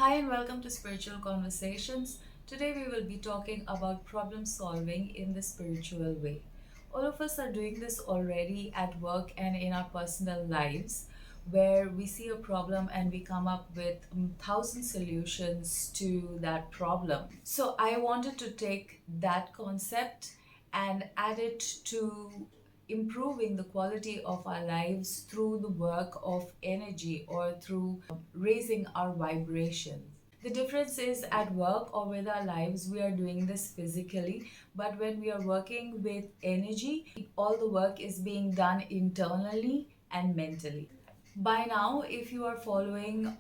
Hi and welcome to Spiritual Conversations. Today we will be talking about problem solving in the spiritual way. All of us are doing this already at work and in our personal lives, where we see a problem and we come up with thousand solutions to that problem. So I wanted to take that concept and add it to improving the quality of our lives through the work of energy or through raising our vibration. The difference is at work or with our lives, we are doing this physically, but when we are working with energy, all the work is being done internally and mentally. By now, if you are following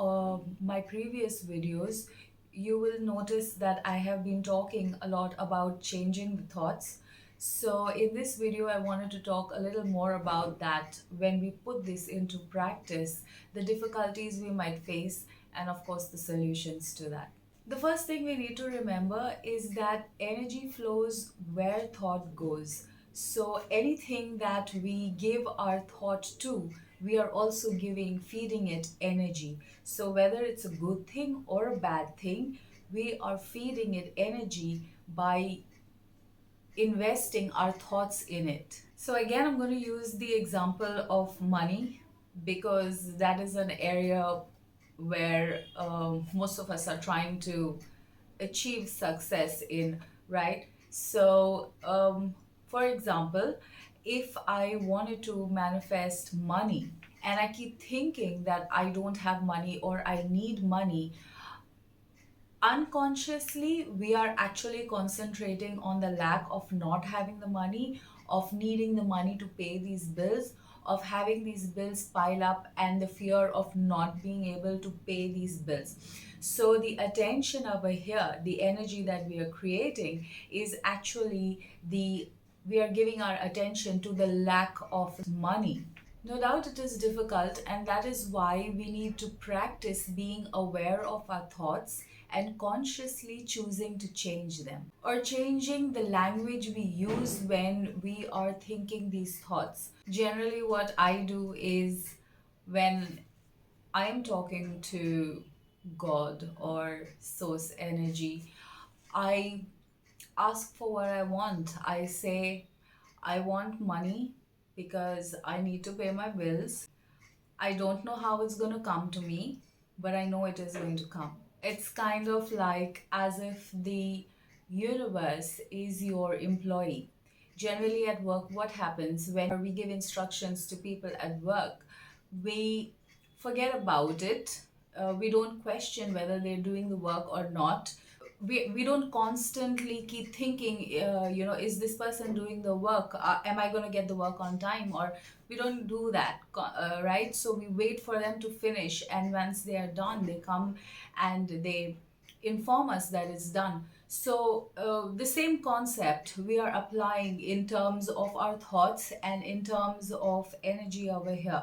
my previous videos, you will notice that I have been talking a lot about changing the thoughts. So, in this video, I wanted to talk a little more about that when we put this into practice, the difficulties we might face, and of course, the solutions to that. The first thing we need to remember is that energy flows where thought goes. So anything that we give our thought to, we are also feeding it energy. So whether it's a good thing or a bad thing, we are feeding it energy by investing our thoughts in it. So again, I'm going to use the example of money because that is an area where most of us are trying to achieve success in, right? So, for example, if I wanted to manifest money and I keep thinking that I don't have money or I need money, unconsciously we are actually concentrating on the lack of not having the money, of needing the money to pay these bills, of having these bills pile up, and the fear of not being able to pay these bills. So the attention over here, the energy that we are creating, is actually the we are giving our attention to the lack of money. No doubt it is difficult, and that is why we need to practice being aware of our thoughts and consciously choosing to change them, or changing the language we use when we are thinking these thoughts. Generally, what I do is when I am talking to God or source energy, I ask for what I want. I say, I want money because I need to pay my bills. I don't know how it's going to come to me, but I know it is going to come. It's kind of like as if the universe is your employee. Generally, at work, what happens when we give instructions to people at work? We forget about it. We don't question whether they're doing the work or not. We don't constantly keep thinking, is this person doing the work? Am I going to get the work on time? Or we don't do that, right? So we wait for them to finish, and once they are done, they come and they inform us that it's done. So the same concept we are applying in terms of our thoughts and in terms of energy over here.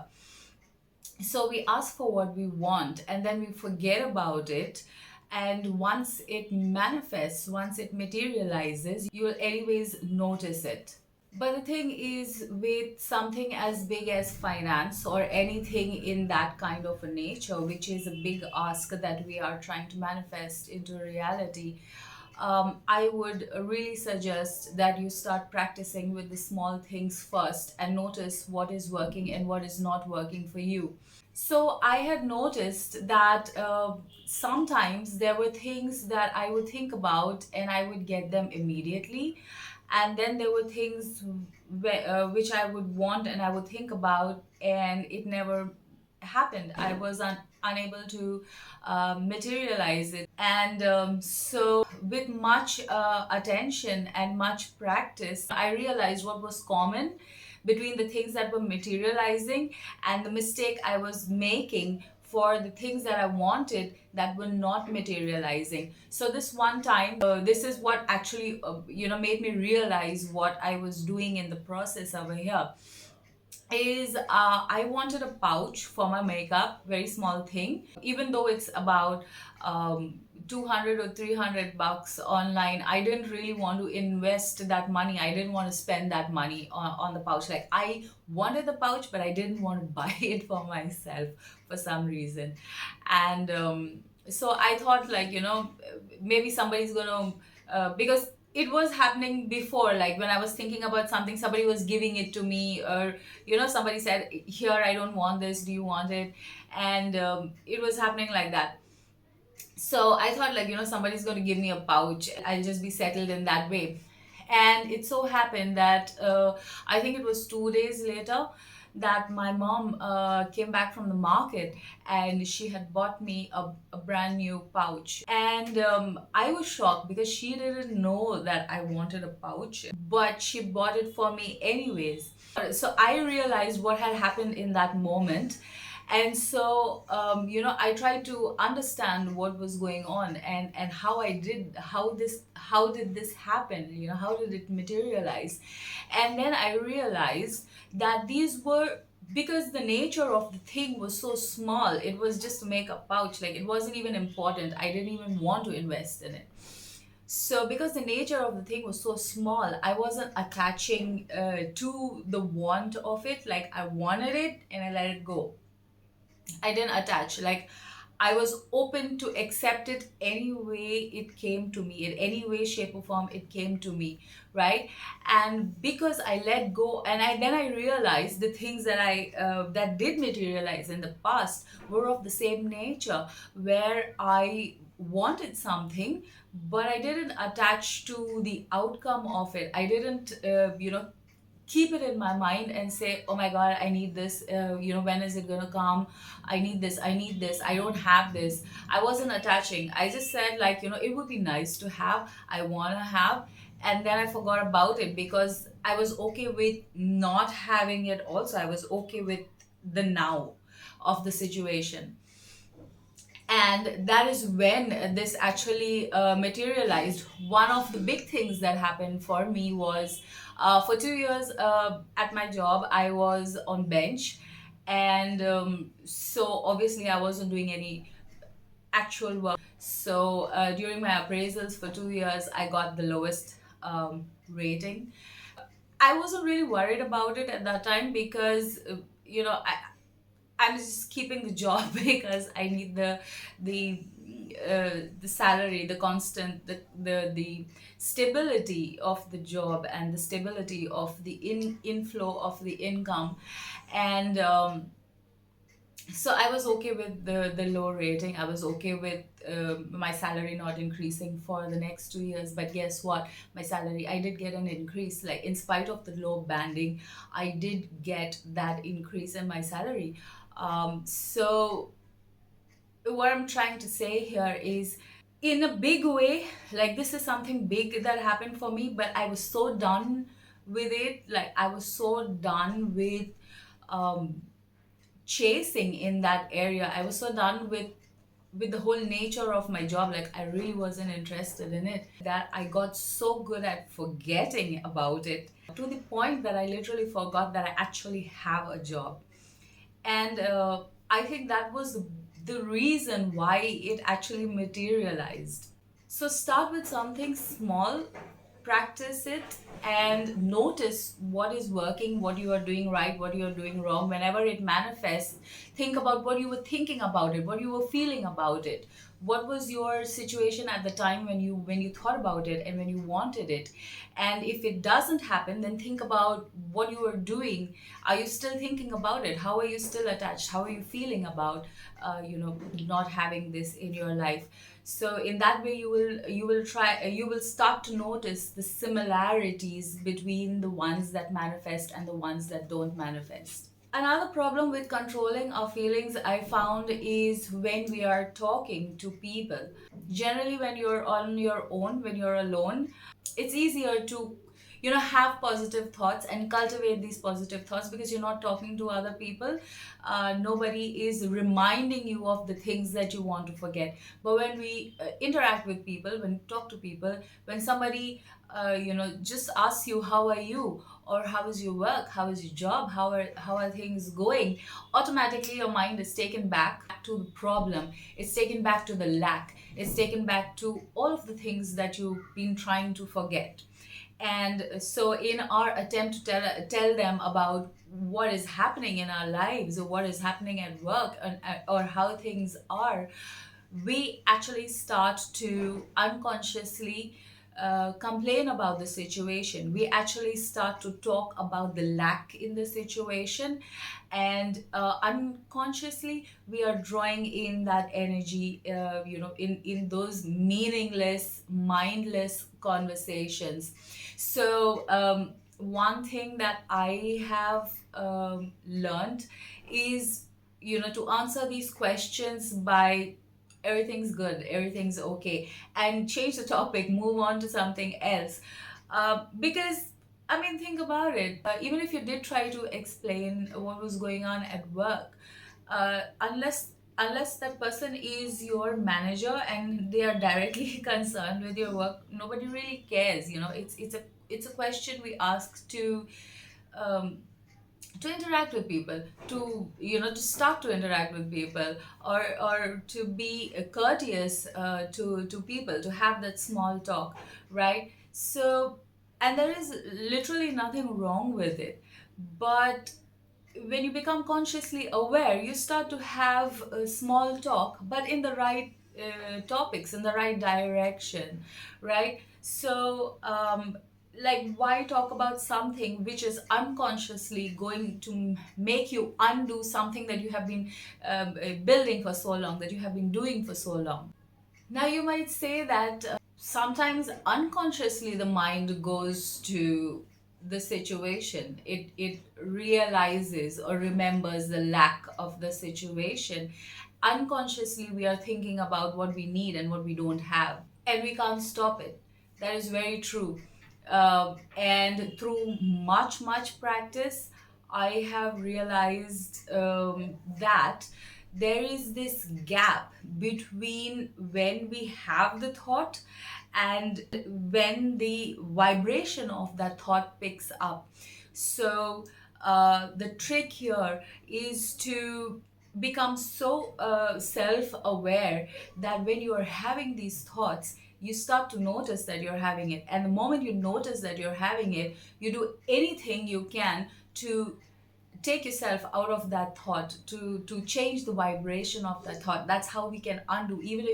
So we ask for what we want and then we forget about it, and once it manifests, once it materializes, you'll anyways notice it. But the thing is, with something as big as finance or anything in that kind of a nature, which is a big ask that we are trying to manifest into reality, I would really suggest that you start practicing with the small things first and notice what is working and what is not working for you. So I had noticed that sometimes there were things that I would think about and I would get them immediately. And then there were things which I would want and I would think about, and it never happened. I was unable to materialize it. And with much attention and much practice, I realized what was common between the things that were materializing and the mistake I was making for the things that I wanted that were not materializing. So this one time, this is what actually made me realize what I was doing in the process over here is I wanted a pouch for my makeup, very small thing. Even though it's about 200 or 300 bucks online, I didn't really want to invest that money. I didn't want to spend that money on the pouch. Like, I wanted the pouch, but I didn't want to buy it for myself for some reason. And So I thought, like, maybe somebody's gonna, because it was happening before, like when I was thinking about something, somebody was giving it to me, or somebody said, here, I don't want this, do you want it? And it was happening like that. So I thought, like, somebody's going to give me a pouch, I'll just be settled in that way. And it so happened that I think it was 2 days later that my mom came back from the market, and she had bought me a brand new pouch. And I was shocked because she didn't know that I wanted a pouch, but she bought it for me anyways. So I realized what had happened in that moment. And so I tried to understand what was going on, and how did this happen, how did it materialize. And then I realized that these were, because the nature of the thing was so small, it was just to make a pouch, like it wasn't even important, I didn't even want to invest in it. So because the nature of the thing was so small, I wasn't attaching to the want of it, like I wanted it and I let it go. I didn't attach. Like, I was open to accept it any way it came to me, in any way, shape, or form it came to me, right? And because I let go, and then I realized the things that that did materialize in the past were of the same nature, where I wanted something, but I didn't attach to the outcome of it. I didn't, keep it in my mind and say, oh my god, I need this, when is it gonna come? I need this, I need this, I don't have this. I wasn't attaching. I just said, like, it would be nice to have, I want to have. And then I forgot about it because I was okay with not having it. Also, I was okay with the now of the situation. And that is when this actually materialized. One of the big things that happened for me was, for 2 years at my job, I was on bench. And so obviously I wasn't doing any actual work. So during my appraisals for 2 years, I got the lowest rating. I wasn't really worried about it at that time because I'm just keeping the job because I need the salary, the constant, the stability of the job, and the stability of the inflow of the income. And so I was okay with the low rating. I was okay with my salary not increasing for the next 2 years. But guess what? My salary, I did get an increase. Like, in spite of the low banding, I did get that increase in my salary. So what I'm trying to say here is, in a big way, like, this is something big that happened for me, but I was so done with it. Like, I was so done with um chasing in that area. I was so done with the whole nature of my job. Like, I really wasn't interested in it, that I got so good at forgetting about it, to the point that I literally forgot that I actually have a job. And I think that was the reason why it actually materialized. So start with something small, practice it, and notice what is working, what you are doing right, what you are doing wrong. Whenever it manifests, think about what you were thinking about it, what you were feeling about it. What was your situation at the time when you thought about it and when you wanted it? And if it doesn't happen, then think about what you are doing. Are you still thinking about it? How are you still attached? How are you feeling about not having this in your life? So in that way, you will start to notice the similarities between the ones that manifest and the ones that don't manifest. Another problem with controlling our feelings, I found, is when we are talking to people. Generally, when you're on your own, when you're alone, it's easier to have positive thoughts and cultivate these positive thoughts because you're not talking to other people. Nobody is reminding you of the things that you want to forget. But when we interact with people, when we talk to people, when somebody just asks you, how are you, or how is your work, how is your job, how are things going, automatically your mind is taken back to the problem. It's taken back to the lack. It's taken back to all of the things that you've been trying to forget. And so in our attempt to tell them about what is happening in our lives, or what is happening at work, or how things are, we actually start to unconsciously complain about the situation. We actually start to talk about the lack in the situation, and unconsciously we are drawing in that energy, in those meaningless, mindless conversations. So one thing that I have learned is, to answer these questions by everything's good, everything's okay, and change the topic, move on to something else. Because, I mean, think about it. Even if you did try to explain what was going on at work, unless that person is your manager and they are directly concerned with your work, nobody really cares. It's a question we ask um, to interact with people, to start to interact with people, or to be courteous to people, to have that small talk, right? So, and there is literally nothing wrong with it, but when you become consciously aware, you start to have a small talk, but in the right topics, in the right direction, right? So, like, why talk about something which is unconsciously going to make you undo something that you have been building for so long, that you have been doing for so long? Now, you might say that sometimes unconsciously the mind goes to the situation. It realizes or remembers the lack of the situation. Unconsciously, we are thinking about what we need and what we don't have, and we can't stop it. That is very true. And through much practice, I have realized that there is this gap between when we have the thought and when the vibration of that thought picks up. So, the trick here is to become so self aware that when you are having these thoughts, you start to notice that you're having it. And the moment you notice that you're having it, you do anything you can to take yourself out of that thought, to change the vibration of that thought. That's how we can undo, even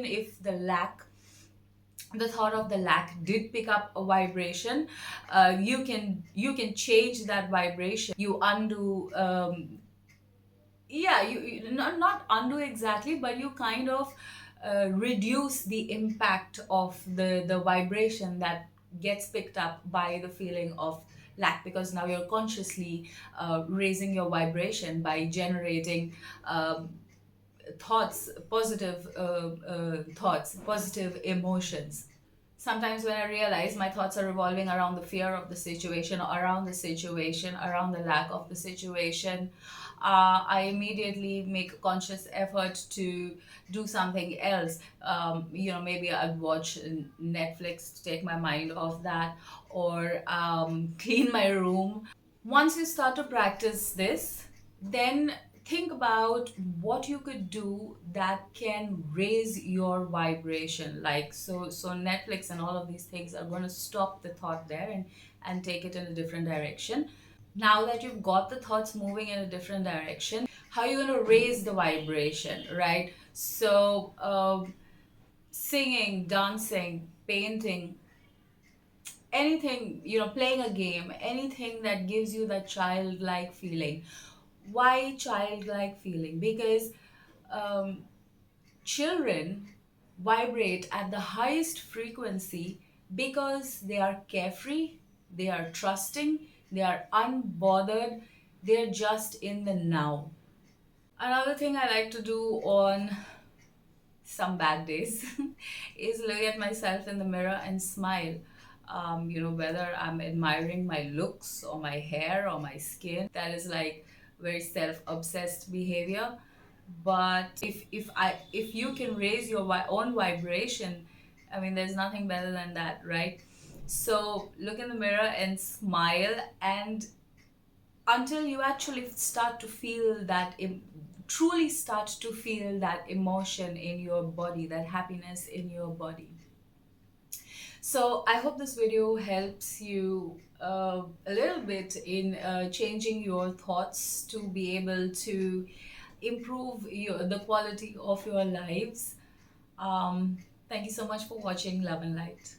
if the thought of the lack did pick up a vibration. You can change that vibration. You undo, yeah, you not undo exactly, but you kind of reduce the impact of the vibration that gets picked up by the feeling of lack, because now you're consciously raising your vibration by generating thoughts, positive thoughts, positive emotions. Sometimes when I realize my thoughts are revolving around the fear of the situation, or around the situation, around the lack of the situation, I immediately make a conscious effort to do something else. Maybe I'd watch Netflix to take my mind off that, or clean my room. Once you start to practice this, then think about what you could do that can raise your vibration. Like, so Netflix and all of these things are going to stop the thought there and take it in a different direction. Now that you've got the thoughts moving in a different direction, how are you going to raise the vibration, right? So, singing, dancing, painting, anything, playing a game, anything that gives you that childlike feeling. Why childlike feeling? Because um, children vibrate at the highest frequency because they are carefree, they are trusting, they are unbothered, they're just in the now. Another thing I like to do on some bad days is look at myself in the mirror and smile. Whether I'm admiring my looks or my hair or my skin, that is like very self-obsessed behavior. But if you can raise your own vibration, I mean, there's nothing better than that, right? So look in the mirror and smile, and until you actually start to feel that truly start to feel that emotion in your body, that happiness in your body. So I hope this video helps you a little bit in changing your thoughts to be able to improve the quality of your lives. Thank you so much for watching Love and Light.